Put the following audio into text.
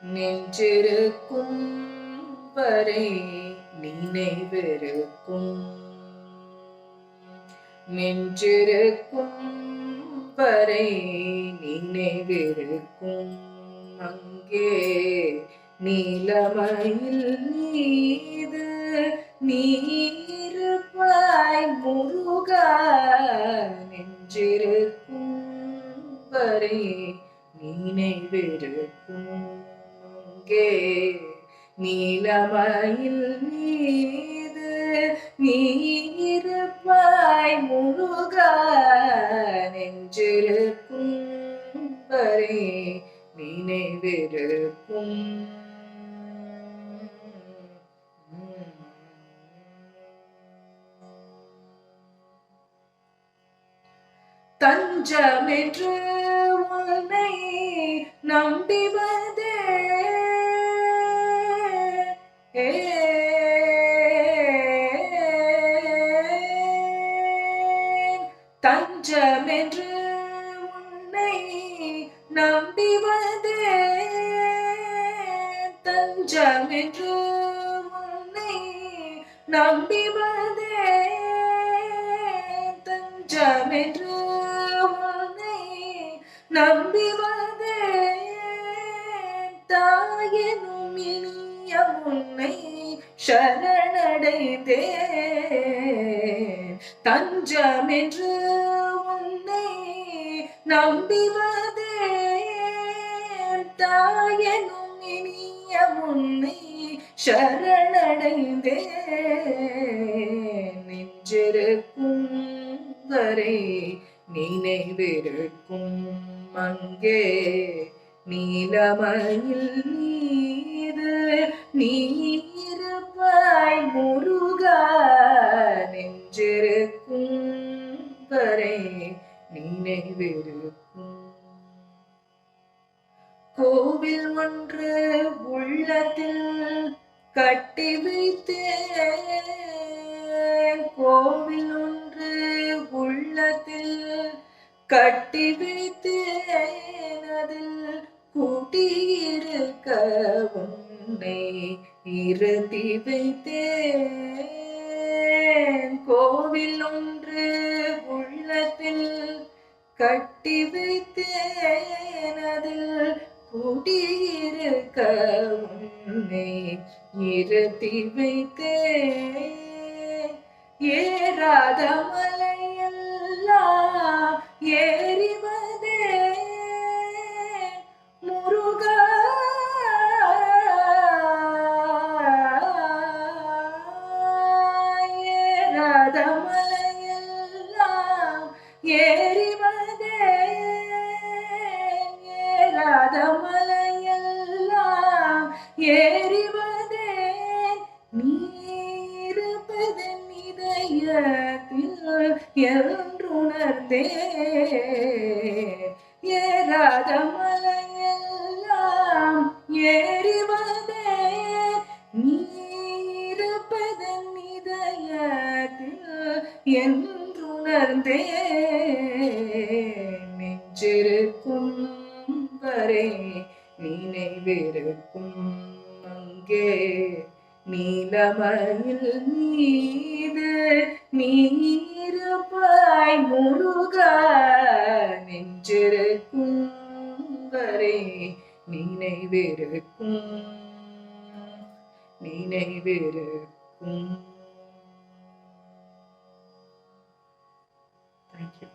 நெஞ்சிருக்கும் வரை நினைவிருக்கும். நெஞ்சிருக்கும் வரை நினைவிருக்கும். அங்கே நீலமயில் மீது நீருப்பாய் முருகா. நெஞ்சிருக்கும் வரை நினைவிருக்கும். அங்கே நீலமயில் மீது நீருப்பாய் முருகா. நெஞ்சிருக்கும் வரை நினைவிருக்கும். தஞ்சமென்று உன்னை நம்பி வந்தேன். தஞ்சமென்று உன்னை நம்பி வந்தேன். தஞ்சமென்று உன்னை நம்பி வந்தேன். தஞ்சமென்று உன்னை நம்பி வந்தேன். தாயெனும் இனிய உன்னை சரணடைந்தேன். தஞ்சமென்று உன்னை நம்பி வந்தேன். தாயெனும் இனிய உன்னை சரணடைந்தேன். நெஞ்சிருக்கும் வரை நினைவிருக்கும். அங்கே நீலமயில் மீது நீருப்பாய் முருகா. நெஞ்சிருக்கும் வரை நினைவிருக்கும். கோவில் ஒன்று உள்ளத்தில் கட்டி வைத்தேன். கோவில் ஒன்று உள்ளத்தில் கட்டி வைத்தேன். அதில் கூட்டியிருக்க உன்னை இருத்தி வைத்தேன். கோவில் ஒன்று உள்ளத்தில் கட்டி வைத்தேன். அதில் கூட்டியிருக்க உன்னை இருத்தி வைத்தேன். ஏறாத மலையெல்லாம் ஏறி வந்தேன் முருகா. ஏறாத மலையெல்லாம் ஏறி வந்தேன். ஏறாத மலையெல்லாம் ஏறி வந்தேன். நீருப்பதன் இதயத்தில் என்றுணர்ந்தேன். ஏறாத மலையெல்லாம் ஏறி வந்தேன். நீருப்பதன் இதயத்தில் என்றுணர்ந்தேன். நெஞ்சிருக்கும் வரை நினைவிருக்கும். அங்கே நீலமயில் மீது நீருப்பாய் முருகா. நெஞ்சிருக்கும் வரை நினைவிருக்கும். நினைவிருக்கும். Thank you.